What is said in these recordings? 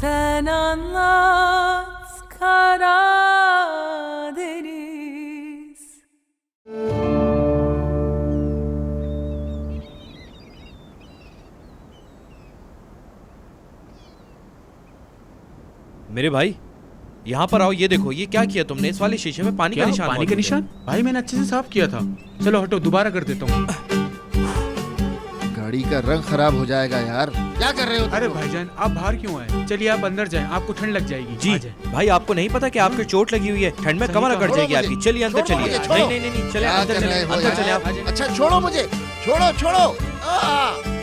Sen anlat Karadeniz. मेरे भाई यहाँ पर आओ, ये देखो ये क्या किया तुमने, इस वाले शीशे में पानी का निशान। पानी का निशान? भाई मैंने अच्छे से साफ किया था। चलो हटो, दोबारा कर देता हूँ। गाड़ी का रंग खराब हो जाएगा यार, क्या कर रहे हो? अरे भाईजान आप बाहर क्यों आए? चलिए आप अंदर जाएं, आपको ठंड लग जाएगी। जी भाई, आपको नहीं पता कि आपके चोट लगी हुई है, ठंड में कमर अकड़ जाएगी आपकी। चलिए अंदर चलिए। नहीं नहीं नहीं, चले अंदर चले, अंदर चले आप। अच्छा छोड़ो मुझे, छोड़ो छोड़ो,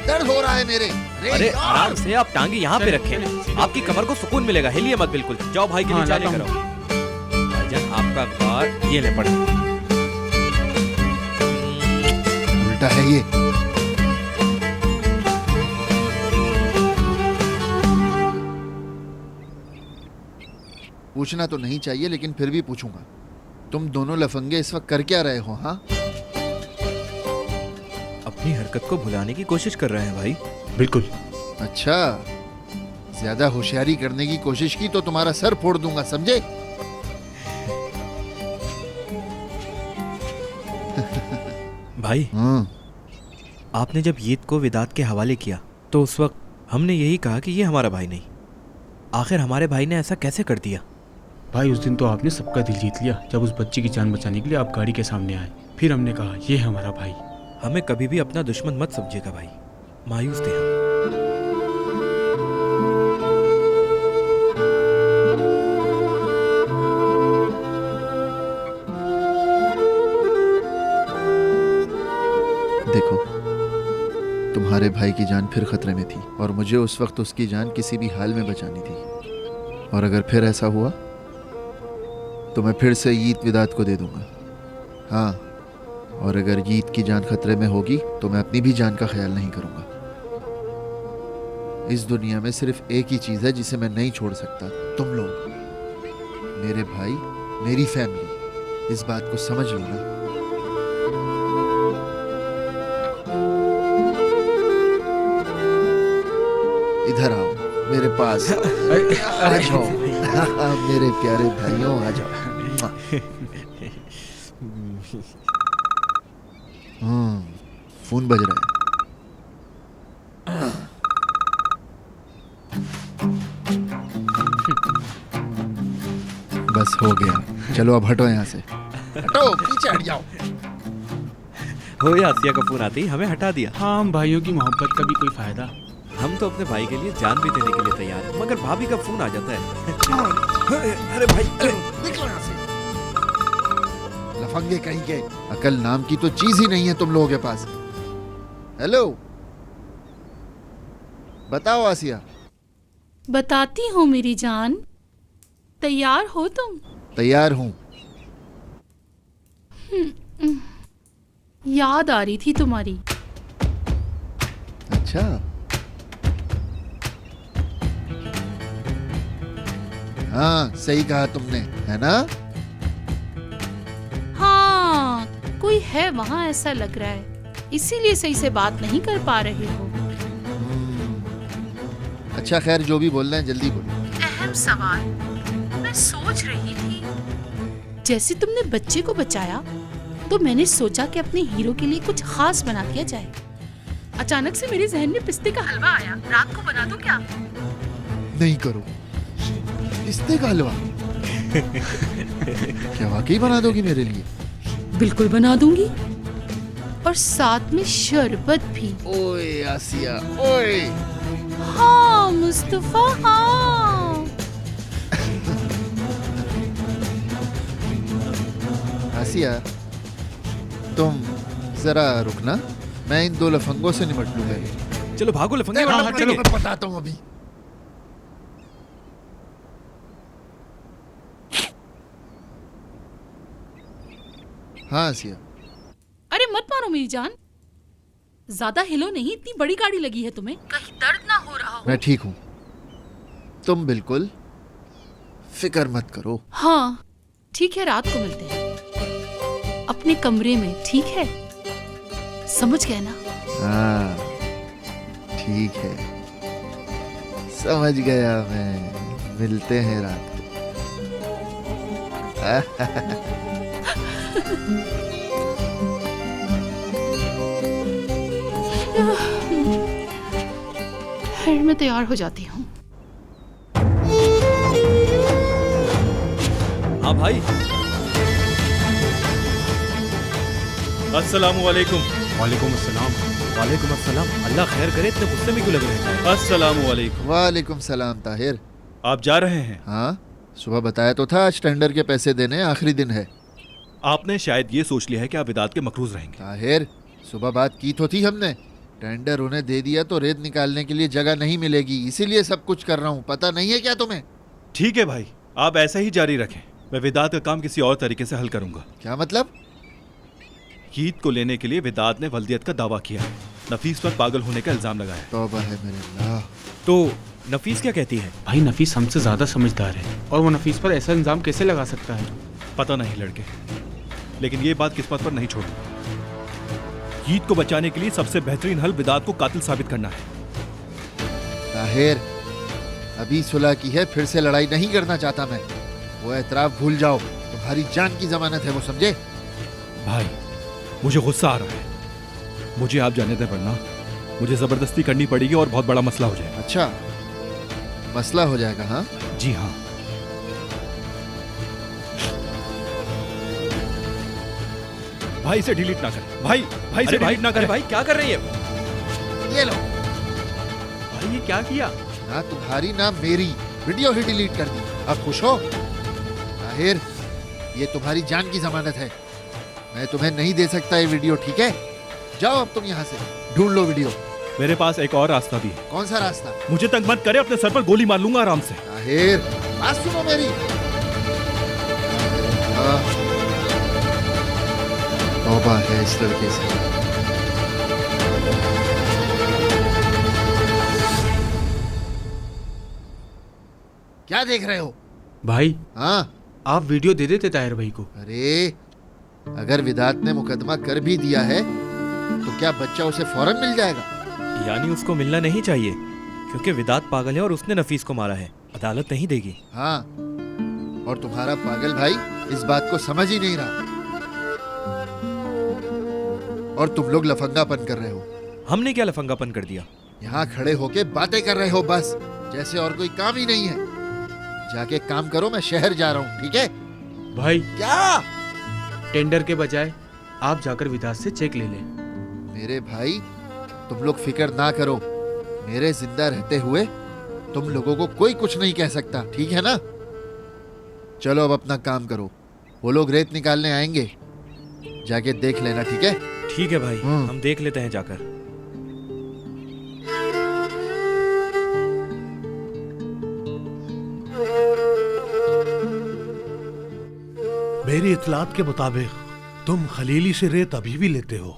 दर्द हो रहा है मेरे। अरे आराम से, आप टांगे यहाँ पे रखें, आपकी कमर को सुकून मिलेगा, हिलिए मत बिल्कुल। जाओ भाई के लिए चाय लेकर आओ। भाईजान आपका कार ये ले पड़े। उल्टा है ये। पूछना तो नहीं चाहिए लेकिन फिर भी पूछूंगा, तुम दोनों लफंगे इस वक्त कर क्या रहे हो? हाँ, अपनी हरकत को भुलाने की कोशिश कर रहे हैं भाई। बिल्कुल। अच्छा, ज्यादा होशियारी करने की कोशिश की तो तुम्हारा सर फोड़ दूंगा, समझे? भाई आपने जब ईद को विदात के हवाले किया तो उस वक्त हमने यही कहा कि ये हमारा भाई नहीं। आखिर हमारे भाई ने ऐसा कैसे कर दिया? भाई उस दिन तो आपने सबका दिल जीत लिया जब उस बच्ची की जान बचाने के लिए आप गाड़ी के सामने आए। फिर हमने कहा ये हमारा भाई। हमें कभी भी अपना दुश्मन मत समझिएगा भाई, मायूस थे हम। देखो, तुम्हारे भाई की जान फिर खतरे में थी और मुझे उस वक्त उसकी जान किसी भी हाल में बचानी थी। और अगर फिर ऐसा हुआ तो मैं फिर से ईद विदात को दे दूंगा। हाँ, और अगर ईद की जान खतरे में होगी तो मैं अपनी भी जान का ख्याल नहीं करूंगा। इस दुनिया में सिर्फ एक ही चीज है जिसे मैं नहीं छोड़ सकता, तुम लोग, मेरे भाई, मेरी फैमिली। इस बात को समझ लो ना। इधर आओ मेरे पास, आ जाओ मेरे प्यारे भाइयों, आ जाओ। फोन बज रहा है। बस हो गया, चलो अब हटो यहाँ से, हटो, पीछे हट जाओ। हो या आसिया का फोन आते ही हमें हटा दिया। हाँ, हम भाइयों की मोहब्बत का भी कोई फायदा। हम तो अपने भाई के लिए जान भी देने के लिए तैयार हैं, मगर भाभी का फोन आ जाता है। अरे भाई, निकलो यहाँ से, लफंगे कहीं के। अकल नाम की तो चीज ही नहीं है तुम लोगों के पास। हेलो, बताओ आसिया। बताती हूँ मेरी जान, तैयार हो तुम? तैयार हूँ। याद आ रही थी तुम्हारी। अच्छा, हाँ सही कहा तुमने, है ना? हाँ, कोई है वहाँ ऐसा लग रहा है, इसीलिए सही से बात नहीं कर पा रहे हो। अच्छा खैर, जो भी बोलना है जल्दी बोलो। अहम सवाल मैं सोच रही थी, जैसे तुमने बच्चे को बचाया तो मैंने सोचा कि अपने हीरो के लिए कुछ खास बना दिया जाए। अचानक से मेरे जहन में पिस्ते का हलवा आया, रात को बना दो क्या? नहीं करो, पिस्ते का हलवा? क्या वाकई बना दोगी मेरे लिए? बिल्कुल बना दूंगी, और साथ में शरबत भी। ओए आसिया, ओए। हाँ मुस्तफा, हाँ। आसिया, तुम जरा रुकना, मैं इन दो लफंगों से निपट लूंगा। चलो भागो लफंगे। चलो मैं बताता हूँ अभी। हाँ आसिया। अरे मत मारो मेरी जान, ज्यादा हिलो नहीं, इतनी बड़ी गाड़ी लगी है तुम्हें, कहीं दर्द ना हो रहा हो। मैं ठीक हूँ, तुम बिल्कुल फिक्र मत करो। हाँ ठीक है, रात को मिलते हैं अपने कमरे में, ठीक है? समझ गए ना? हाँ ठीक है, समझ गया मैं, मिलते हैं रात को। फिर मैं तैयार हो जाती हूँ। हाँ भाई। अस्सलामु अलैकुम। वालेकुम अस्सलाम। वालेकुम अस्सलाम। अल्लाह खैर करे, इतने गुस्से में क्यों लग रहे हैं? अस्सलामु अलैकुम। वालेकुम सलाम ताहिर। आप जा रहे हैं? हाँ, सुबह बताया तो था, आज टेंडर के पैसे देने आखिरी दिन है। आपने शायद ये सोच लिया है कि आप विदात के मकरूज रहेंगे। ताहिर, सुबह बात की तो थी हमने। टेंडर उन्हें दे दिया तो रेत निकालने के लिए जगह नहीं मिलेगी, इसीलिए सब कुछ कर रहा हूँ। पता नहीं है क्या तुम्हें? ठीक है भाई, आप ऐसा ही जारी रखें। मैं विदात का काम किसी और तरीके से हल करूंगा। क्या मतलब? ईद को लेने के लिए विदात ने वल्दियत का दावा किया है। नफीस पर पागल होने का इल्जाम लगाया है। तौबा है मेरे अल्लाह। तो नफीस क्या कहती है? भाई नफीस हमसे ज़्यादा समझदार है और वो नफीस पर ऐसा इल्ज़ाम कैसे लगा सकता है? पता नहीं लड़के, लेकिन ये बात किस्मत पर नहीं छोड़ूंगा। ईद को बचाने के लिए सबसे बेहतरीन हल विदात को कातिल साबित करना है। ताहिर, अभी सुलह की है, फिर से लड़ाई नहीं करना चाहता मैं। वो एतराफ भूल जाओ, तुम्हारी जान की जमानत है वो, समझे? भाई मुझे गुस्सा आ रहा है, मुझे आप जाने दें, वरना मुझे जबरदस्ती करनी पड़ेगी और बहुत बड़ा मसला हो जाएगा। अच्छा, मसला हो जाएगा? हाँ जी हाँ। भाई इसे डिलीट ना करें। भाई भाई इसे डिलीट ना करें। भाई क्या कर रही है? ये लो। भाई ये क्या किया? ना तुम्हारी ना मेरी, वीडियो ही डिलीट कर दी। अब खुश हो? ताहिर, ये तुम्हारी जान की जमानत है, मैं तुम्हें नहीं दे सकता ये वीडियो, ठीक है? जाओ अब तुम यहाँ से, ढूंढ लो वीडियो। मेरे पास एक और रास्ता भी है। कौन सा रास्ता? मुझे तंग मत करे, अपने सर पर गोली मार लूंगा आराम से। ताहिर, बात सुनो मेरी। तौबा है इस लड़के से। क्या देख रहे हो? भाई हाँ, आप वीडियो दे देते ताहिर भाई को। अरे अगर विदात ने मुकदमा कर भी दिया है तो क्या बच्चा उसे फौरन मिल जाएगा? यानी उसको मिलना नहीं चाहिए, क्योंकि विदात पागल है और उसने नफीस को मारा है। अदालत नहीं देगी। हाँ, और तुम्हारा पागल भाई इस बात को समझ ही नहीं रहा, और तुम लोग लफंगापन कर रहे हो। हमने क्या लफंगापन कर दिया? यहाँ खड़े होके बातें कर रहे हो बस, जैसे और कोई काम ही नहीं है। जाके काम करो, मैं शहर जा रहा हूँ, ठीक है? भाई क्या? टेंडर के बजाय आप जाकर विदात से चेक ले लें। मेरे भाई, तुम लोग फिक्र ना करो, मेरे जिंदा रहते हुए तुम लोगों को कोई कुछ नहीं कह सकता, ठीक है ना? चलो अब अपना काम करो, वो लोग रेत निकालने आएंगे, जाके देख लेना, ठीक है? ठीक है भाई, हम देख लेते हैं जाकर। मेरी इतलात के मुताबिक तुम खलीली से रेत अभी भी लेते हो।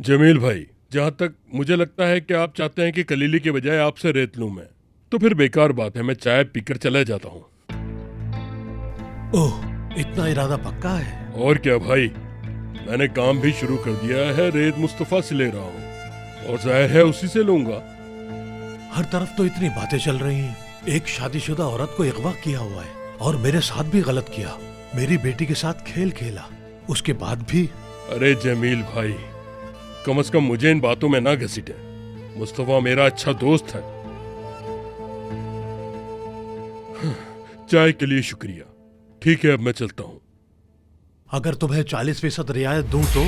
जमील भाई, जहाँ तक मुझे लगता है कि आप चाहते हैं कि कलीली के बजाय आपसे रेत लूं मैं, तो फिर बेकार बात है, मैं चाय पीकर चला जाता हूँ। ओह, इतना इरादा पक्का है? और क्या भाई, मैंने काम भी शुरू कर दिया है, रेत मुस्तफा से ले रहा हूँ और जाहिर है उसी से लूंगा। हर तरफ तो इतनी बातें चल रही हैं। एक शादीशुदा औरत को अगवा किया हुआ है और मेरे साथ भी गलत किया, मेरी बेटी के साथ खेल खेला, उसके बाद भी। अरे जमील भाई, कम से कम मुझे इन बातों में ना घसीटे। मुस्तफा मेरा अच्छा दोस्त है। चाय के लिए शुक्रिया। ठीक है, अब मैं चलता हूँ। अगर तुम्हें 40% रियायत दूं तो?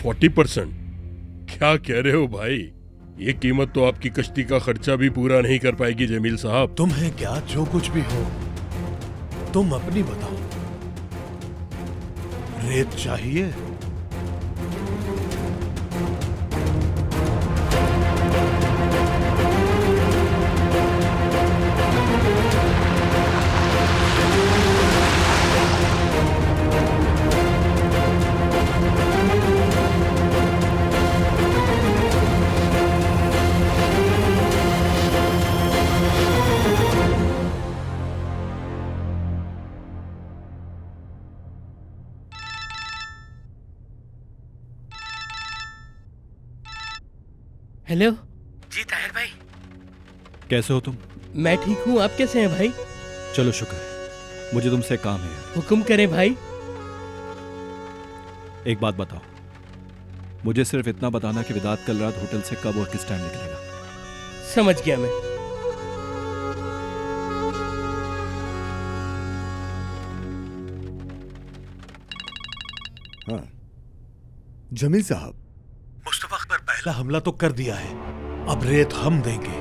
40%? क्या कह रहे हो भाई? ये कीमत तो आपकी कश्ती का खर्चा भी पूरा नहीं कर पाएगी जमील साहब। तुम्हें क्या, जो कुछ भी हो, तुम अपनी बताओ। रेत चाहिए? हेलो, जी ताहिर भाई। कैसे हो तुम? मैं ठीक हूँ, आप कैसे हैं भाई? चलो शुक्र है, मुझे तुमसे काम है। हुक्म करें भाई। एक बात बताओ, मुझे सिर्फ इतना बताना कि विदात कल रात होटल से कब और किस टाइम निकलेगा। समझ गया मैं। हाँ जमील साहब, मुस्तफा पर पहला हमला तो कर दिया है, अब रेत हम देंगे।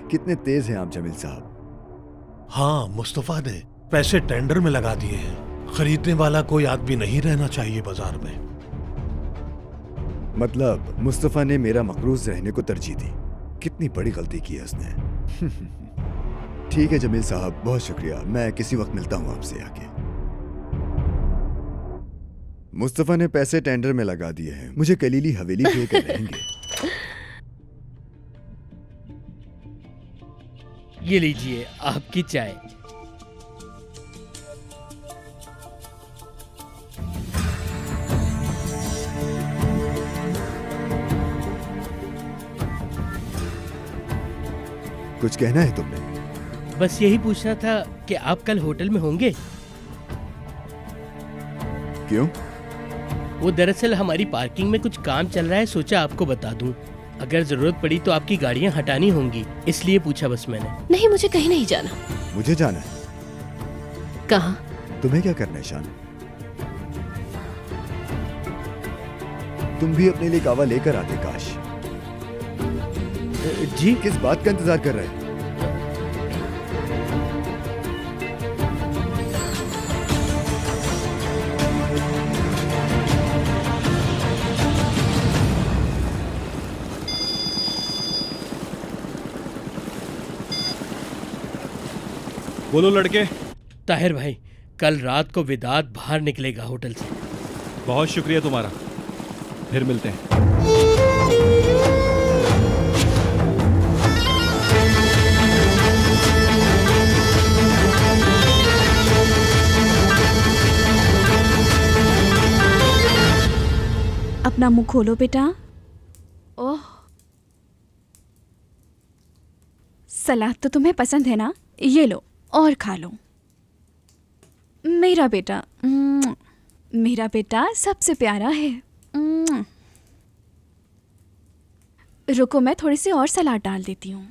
कितने तेज हैं आप जमील साहब। हाँ, मुस्तफा ने पैसे टेंडर में लगा दिए हैं। खरीदने वाला कोई आदमी नहीं रहना चाहिए बाजार में। मतलब मुस्तफा ने मेरा मकरूज रहने को तरजीह दी। कितनी बड़ी गलती की है उसने। ठीक है जमील साहब, बहुत शुक्रिया। मैं किसी वक्त मिलता हूं आपसे आके। मुस्तफा ने पैसे टेंडर में लगा दिए हैं, मुझे कलीली हवेली देकर रहेंगे। ये लीजिए आपकी चाय। कुछ कहना है तुमने? बस यही पूछना था कि आप कल होटल में होंगे। क्यों? वो दरअसल हमारी पार्किंग में कुछ काम चल रहा है, सोचा आपको बता दूं। अगर जरूरत पड़ी तो आपकी गाड़ियां हटानी होंगी, इसलिए पूछा बस मैंने। नहीं, मुझे कहीं नहीं जाना। मुझे जाना है। कहाँ? तुम्हें क्या करना है शान? तुम भी अपने लिए कावा लेकर आते काश। जी? किस बात का इंतजार कर रहे हैं? बोलो लड़के। ताहिर भाई, कल रात को विदात बाहर निकलेगा होटल से। बहुत शुक्रिया तुम्हारा, फिर मिलते हैं। अपना मुंह खोलो बेटा। ओह, सलाद तो तुम्हें पसंद है ना? ये लो और खा लो। मेरा बेटा, मेरा बेटा सबसे प्यारा है। रुको, मैं थोड़ी सी और सलाद डाल देती हूँ।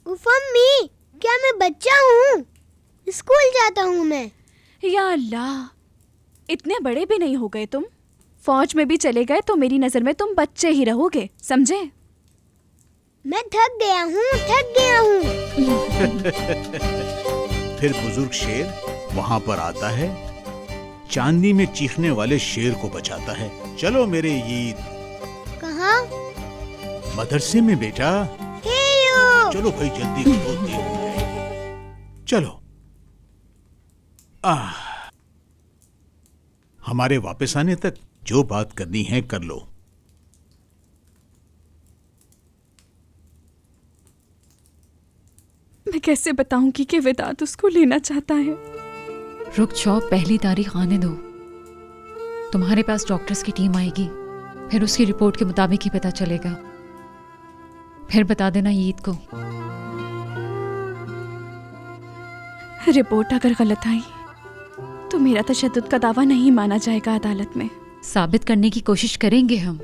मम्मी, क्या मैं बच्चा हूँ? स्कूल जाता हूँ मैं। या अल्लाह, इतने बड़े भी नहीं हो गए तुम। फौज में भी चले गए तो मेरी नजर में तुम बच्चे ही रहोगे, समझे? मैं थक गया हूँ। फिर बुजुर्ग शेर वहां पर आता है, चांदी में चीखने वाले शेर को बचाता है। चलो मेरे ईद। कहाँ? मदरसे में बेटा। चलो भाई जल्दी करो, देर हो जाएगी। चलो। हमारे वापस आने तक जो बात करनी है कर लो। मैं कैसे बताऊंगी कि वेदांत उसको लेना चाहता है। रुक जाओ, पहली तारीख आने दो। तुम्हारे पास डॉक्टर्स की टीम आएगी, फिर उसकी रिपोर्ट के मुताबिक ही पता चलेगा। फिर बता देना ईद को। रिपोर्ट अगर गलत आई तो मेरा तशद्दुद का दावा नहीं माना जाएगा अदालत में। साबित करने की कोशिश करेंगे हम,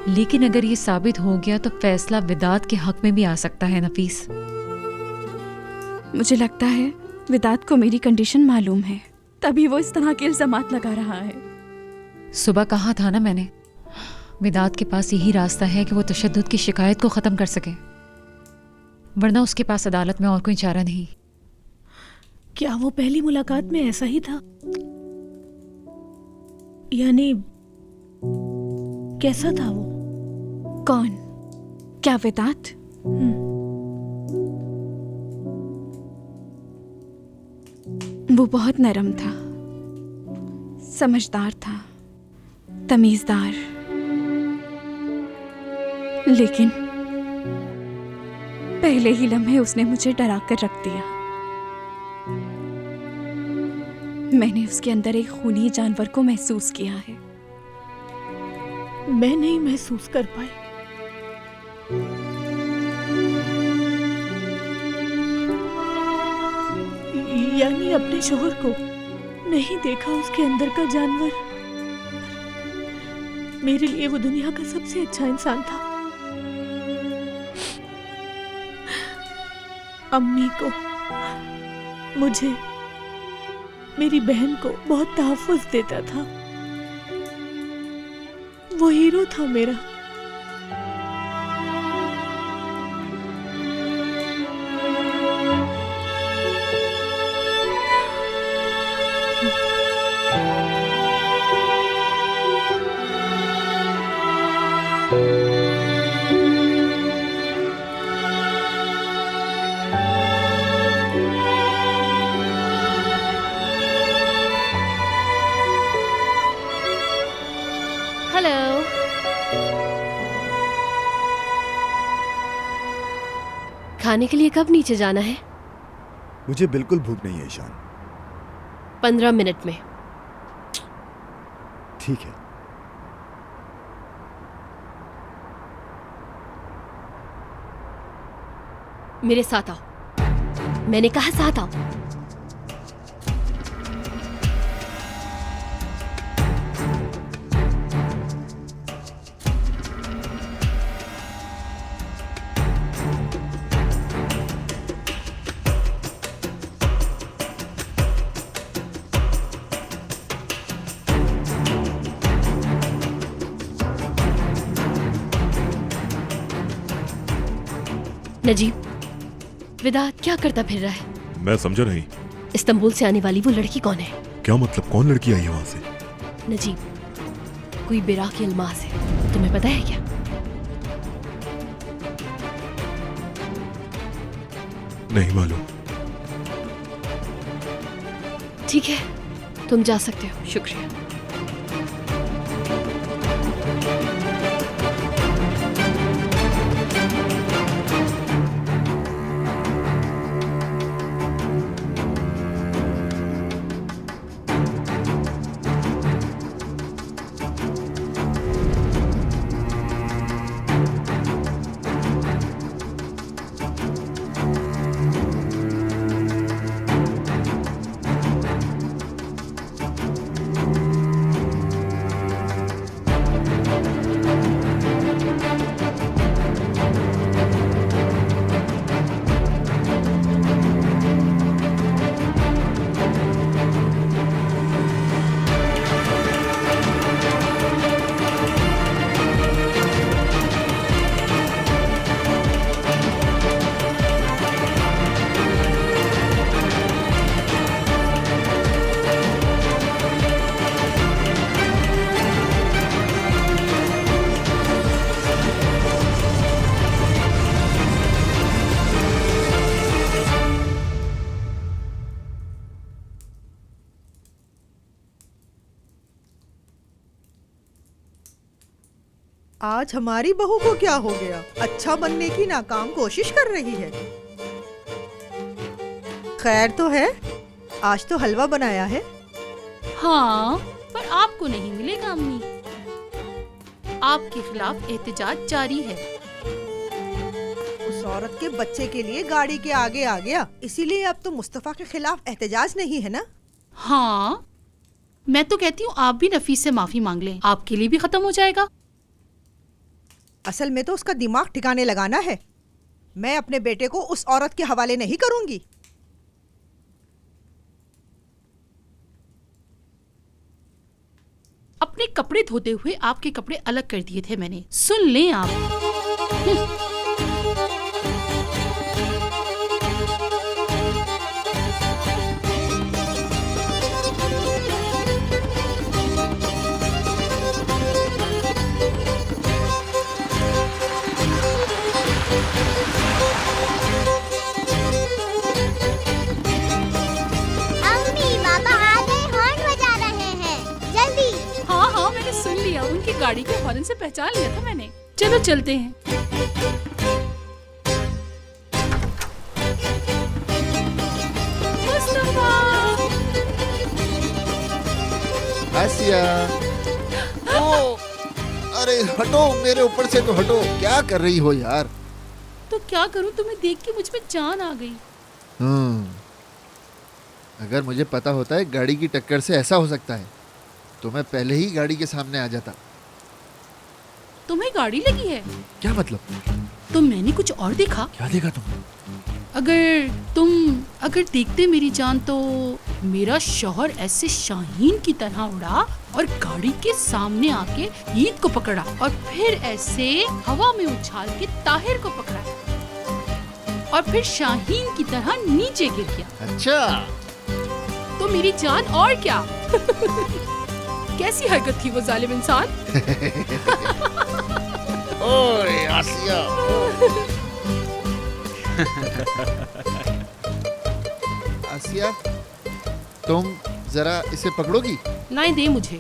लेकिन अगर ये साबित हो गया तो फैसला विदात के हक में भी आ सकता है नफीस। मुझे लगता है विदात को मेरी कंडीशन मालूम है, तभी वो इस तरह के इल्जामात लगा रहा है। सुबह कहा था ना मैंने, विदात के पास यही रास्ता है कि वो तशद्दुद की शिकायत को खत्म कर सके, वरना उसके पास अदालत में और कोई चारा नहीं। क्या वो पहली मुलाकात में ऐसा ही था? यानी कैसा था वो? कौन? क्या विदात? वो बहुत नरम था, समझदार था, तमीजदार, लेकिन पहले ही लम्हे उसने मुझे डरा कर रख दिया। मैंने उसके अंदर एक खूनी जानवर को महसूस किया है। मैं नहीं महसूस कर पाई। यानी अपने शोहर को नहीं देखा, उसके अंदर का जानवर। मेरे लिए वो दुनिया का सबसे अच्छा इंसान था। अम्मी को, मुझे, मेरी बहन को बहुत तहफ्फुज़ देता था। वो हीरो था मेरा। हेलो। खाने के लिए कब नीचे जाना है? मुझे बिल्कुल भूख नहीं है ईशान। 15 मिनट में। ठीक है। मेरे साथ आओ। मैंने कहा साथ आओ। नजीब, विदात क्या करता फिर रहा है? मैं समझा नहीं। इस्तांबुल से आने वाली वो लड़की कौन है? क्या मतलब, कौन लड़की आई है वहां से? नजीब, कोई बिराक अल्मास है, तुम्हें पता है क्या? नहीं मालूम। ठीक है, तुम जा सकते हो। शुक्रिया। आज हमारी बहू को क्या हो गया? अच्छा बनने की नाकाम कोशिश कर रही है। खैर तो है, आज तो हलवा बनाया है। हाँ, पर आपको नहीं मिलेगा अम्मी। आपके खिलाफ एहतजाज जारी है। उस औरत के बच्चे के लिए गाड़ी के आगे आ गया, इसीलिए अब तो मुस्तफा के खिलाफ एहतजाज नहीं है ना? हाँ, मैं तो कहती हूँ आप भी नफीस से माफी मांग लें, आपके लिए भी खत्म हो जाएगा। असल में तो उसका दिमाग ठिकाने लगाना है। मैं अपने बेटे को उस औरत के हवाले नहीं करूंगी। अपने कपड़े धोते हुए आपके कपड़े अलग कर दिए थे मैंने, सुन लें आप। उनकी गाड़ी के हॉर्न से पहचान लिया था मैंने। चलो चलते हैं। आसिया। अरे हटो, मेरे ऊपर से तो हटो। क्या कर रही हो यार? तो क्या करूं, तुम्हें देख के मुझ में जान आ गई। अगर मुझे पता होता है गाड़ी की टक्कर से ऐसा हो सकता है तो मैं पहले ही गाड़ी के सामने आ जाता। तुम्हें गाड़ी लगी है? क्या मतलब? तो मैंने कुछ और देखा। क्या देखा तुम? अगर देखते मेरी जान, तो मेरा शौहर ऐसे शाहीन की तरह उड़ा और गाड़ी के सामने आके ईद को पकड़ा और फिर ऐसे हवा में उछाल के ताहिर को पकड़ा और फिर शाहीन की तरह नीचे गिर गया। अच्छा, तो मेरी जान और क्या? कैसी हरकत थी वो जालिम इंसान? ओए आसिया। आसिया, तुम जरा इसे पकड़ोगी? नहीं, दे मुझे।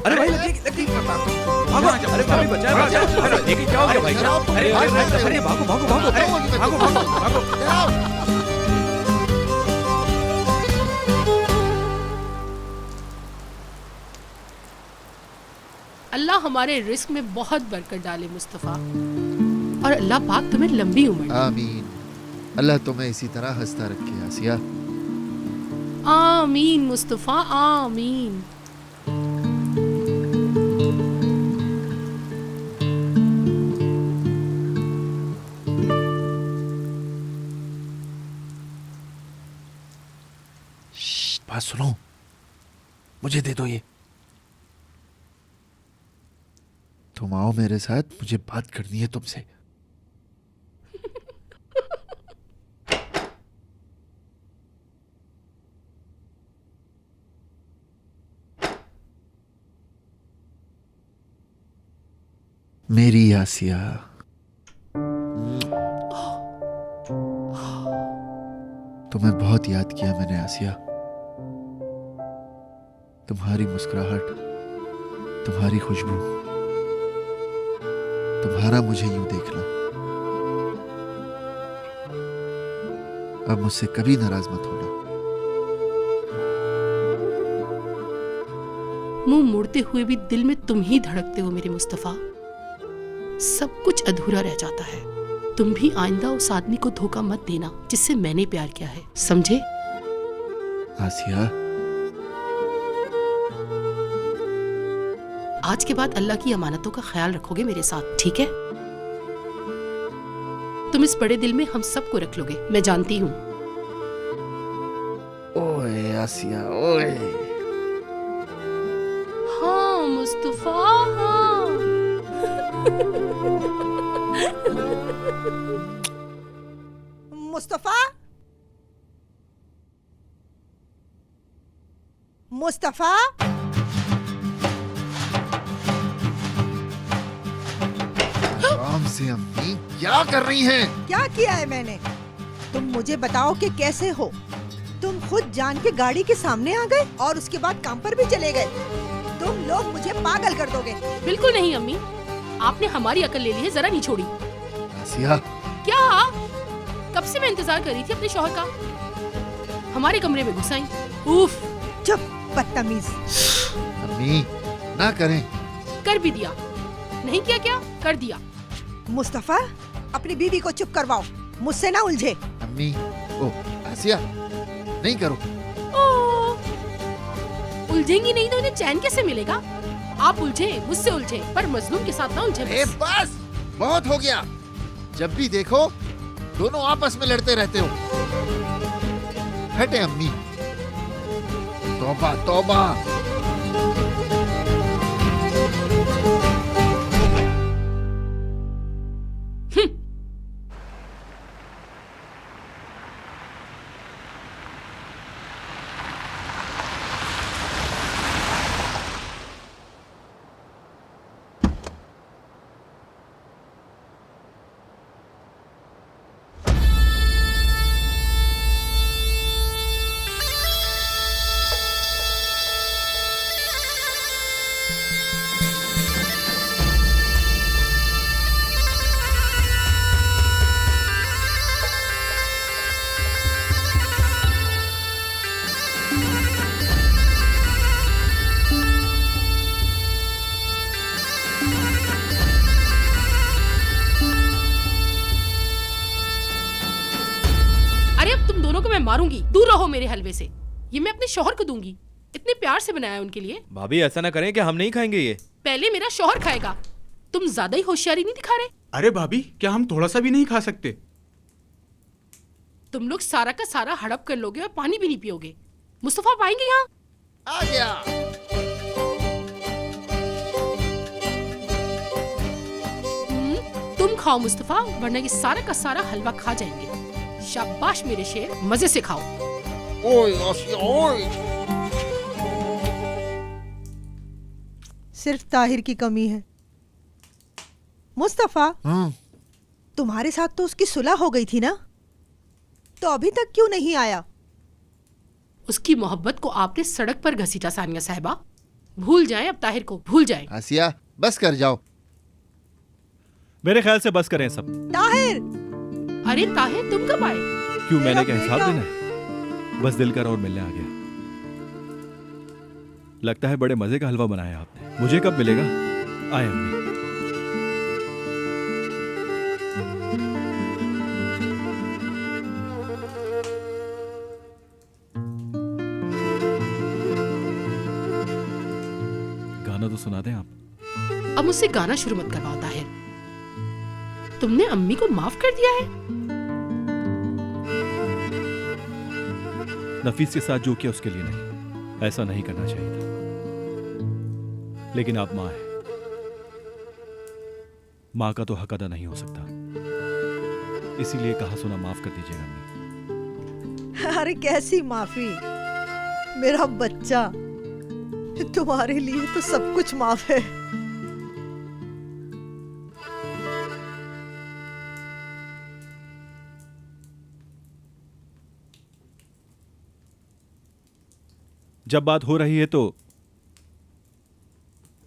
अरे भाई लगी भागो, अरे भाई बचाओ, अरे देखिए क्या हो गया भाई? अरे भागो भागो भागो भागो भागो भागो। अल्लाह हमारे रिस्क में बहुत बरकत डाले मुस्तफा, और अल्लाह पाक तुम्हें लंबी उम्र। आमीन। अल्लाह तुम्हें इसी तरह हंसता रखे आसिया। आमीन मुस्तफा, आमीन। बात सुनो, मुझे दे दो ये। तुम आओ मेरे साथ, मुझे बात करनी है तुमसे। मेरी आसिया, तुम्हें बहुत याद किया मैंने आसिया। तुम्हारी मुस्कुराहट, तुम्हारी खुशबू, तुम्हारा मुझे यूं देखना। अब मुझसे कभी नाराज मत होना। मुंह मोड़ते हुए भी दिल में तुम ही धड़कते हो मेरे मुस्तफा। सब कुछ अधूरा रह जाता है। तुम भी आइंदा उस आदमी को धोखा मत देना जिससे मैंने प्यार किया है, समझे? आसिया, आज के बाद अल्लाह की अमानतों का ख्याल रखोगे मेरे साथ, ठीक है? तुम इस बड़े दिल में हम सबको रख लोगे, मैं जानती हूँ। ओए आसिया, ओए। हाँ मुस्तफा, हाँ। मुस्तफा, मुस्तफा, आराम से अम्मी, क्या कर रही हैं? क्या किया है मैंने? तुम मुझे बताओ कि कैसे हो? तुम खुद जान के गाड़ी के सामने आ गए और उसके बाद काम पर भी चले गए। तुम लोग मुझे पागल कर दोगे। बिल्कुल नहीं अम्मी, आपने हमारी अकल ले ली है, जरा नहीं छोड़ी। आसिया, क्या? कब से मैं इंतजार कर रही थी अपने शौहर का। हमारे कमरे में घुस आई। उफ, चुप बदतमीज। अम्मी ना करें। कर भी दिया। नहीं किया क्या? कर दिया। मुस्तफा, अपनी बीवी को चुप करवाओ, मुझसे ना उलझे। अम्मी, ओ आसिया, नहीं करो। उलझेंगी नहीं तो उन्हें चैन कैसे मिलेगा? आप उलझे, मुझसे उलझे, पर मजलूम के साथ ना उलझे बस। बस बहुत हो गया। जब भी देखो दोनों आपस में लड़ते रहते हो। हटे अम्मी। तौबा तौबा। को मैं मारूंगी। दूर रहो मेरे हलवे से। ये मैं अपने शौहर को दूंगी। इतने प्यार से बनाया उनके लिए। भाभी ऐसा ना करें कि हम नहीं खाएंगे ये। पहले मेरा शौहर खाएगा। तुम ज्यादा ही होशियारी नहीं दिखा रहे? अरे भाभी, क्या हम थोड़ा सा भी नहीं खा सकते? तुम लोग सारा का सारा हड़प कर लोगे और पानी भी नहीं पियोगे। मुस्तफा आप आएंगे यहाँ? आ गया। तुम खाओ मुस्तफा, वरना ये सारा का सारा हलवा खा जाएंगे। शाबाश मेरे शेर, मजे से खाओ। सिर्फ ताहिर की कमी है। मुस्तफा, तुम्हारे साथ तो उसकी सुलह हो गई थी ना, तो अभी तक क्यों नहीं आया? उसकी मोहब्बत को आपने सड़क पर घसीटा सानिया साहिबा। भूल जाएं अब ताहिर को, भूल जाएं। आसिया, बस कर जाओ। मेरे ख्याल से बस करें सब। ताहिर! अरे ताहिर, तुम कब आए? क्यों, मैंने क्या हिसाब देना है? बस दिल कर और मिलने आ गया। लगता है बड़े मजे का हलवा बनाया आपने। मुझे कब मिलेगा? आए अम्मी। गाना तो सुना दें आप। अब मुझसे गाना शुरू मत करवाओ ताहिर। तुमने अम्मी को माफ कर दिया है? नफीस के साथ जो किया उसके लिए नहीं, ऐसा नहीं करना चाहिए था। लेकिन आप माँ है, माँ का तो हक अदा नहीं हो सकता, इसीलिए कहा सुना माफ कर दीजिएगा अम्मी। अरे कैसी माफी, मेरा बच्चा, तुम्हारे लिए तो सब कुछ माफ है। जब बात हो रही है तो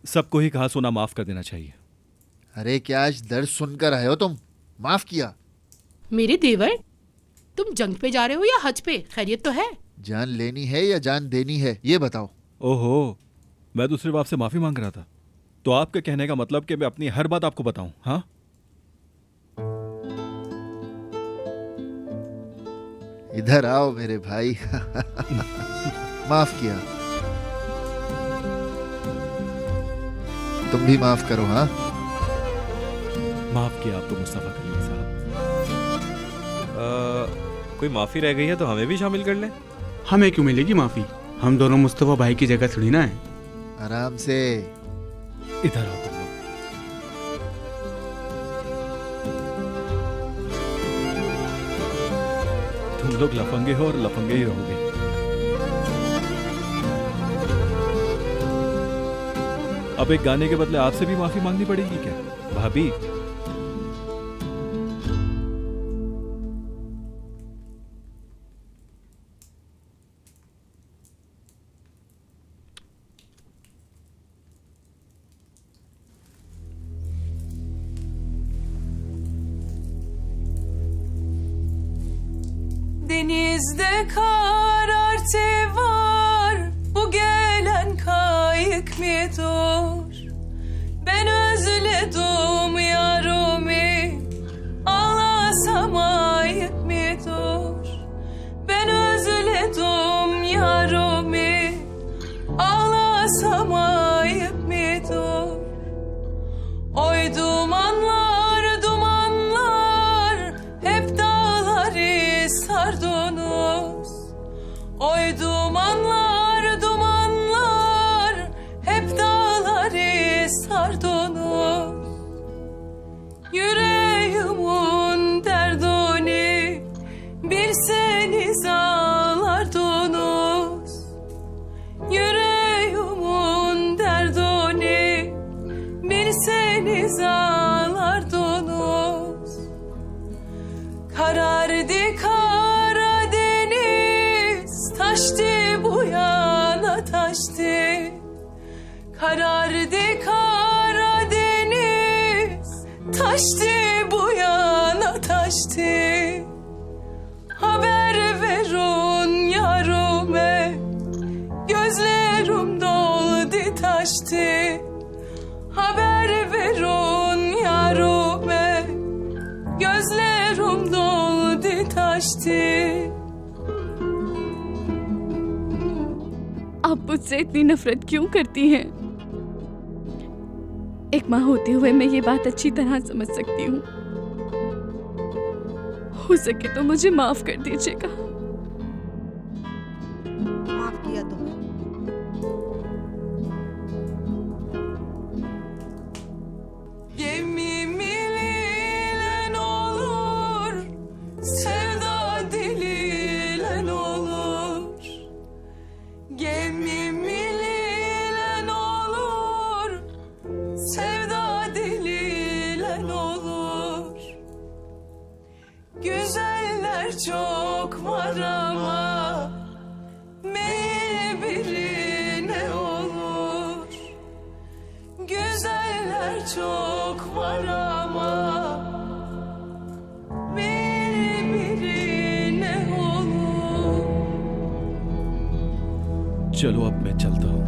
सबको ही कहा सुना माफ कर देना चाहिए। अरे क्या आज दर्द सुनकर आए हो तुम? माफ किया? मेरे देवर, तुम जंग पे जा रहे हो या हज पे? खैरियत तो है? जान लेनी है या जान देनी है, ये बताओ। ओहो, मैं तो सिर्फ आपसे माफी मांग रहा था। तो आपके कहने का मतलब कि मैं अपनी हर बात आपको बताऊं? हाँ, इधर आओ मेरे भाई। माफ किया, तुम भी माफ करो। हाँ, माफ किया आपको मुस्तफा कलीम साहब। कोई माफी रह गई है तो हमें भी शामिल कर लें। हमें क्यों मिलेगी माफी? हम दोनों मुस्तफा भाई की जगह थोड़ी ना है। आराम से। इधर आओ तुम लोग। तुम लोग लफंगे हो और लफंगे ही रहोगे। अब एक गाने के बदले आपसे भी माफी मांगनी पड़ेगी क्या भाभी? Denizde karartı var, bu gelen kayık mıdır? Ben özledim yarımı, ağlasam ayıp mıdır? Ben özledim yarımı, ağlasam ayıp mıdır? Oy dumanlar, dumanlar, hep dağları sardınız. Oy dumanlar, dumanlar, hep dağları sardınız. Yüreğimin derdini bilseniz ağlardınız. Yüreğimin derdini bilseniz ağlardınız. Karardı Karadeniz, taştı bu yana taştı. Karardı Karadeniz, taştı bu yana taştı. Haber verin yarime, gözlerim doldu taştı. Haber verin yarime, gözlerim doldu taştı. मुझसे इतनी नफरत क्यों करती हैं? एक माँ होते हुए मैं ये बात अच्छी तरह समझ सकती हूँ। हो सके तो मुझे माफ कर दीजिएगा। माफ किया तुम्हें। Gemimiyle olur, sevda diliyle olur. Gemimiyle olur, sevda diliyle olur. Güzeller çok var ama meyil birine olur. Güzeller çok var ama birine olur. चलो अब मैं चलता हूँ।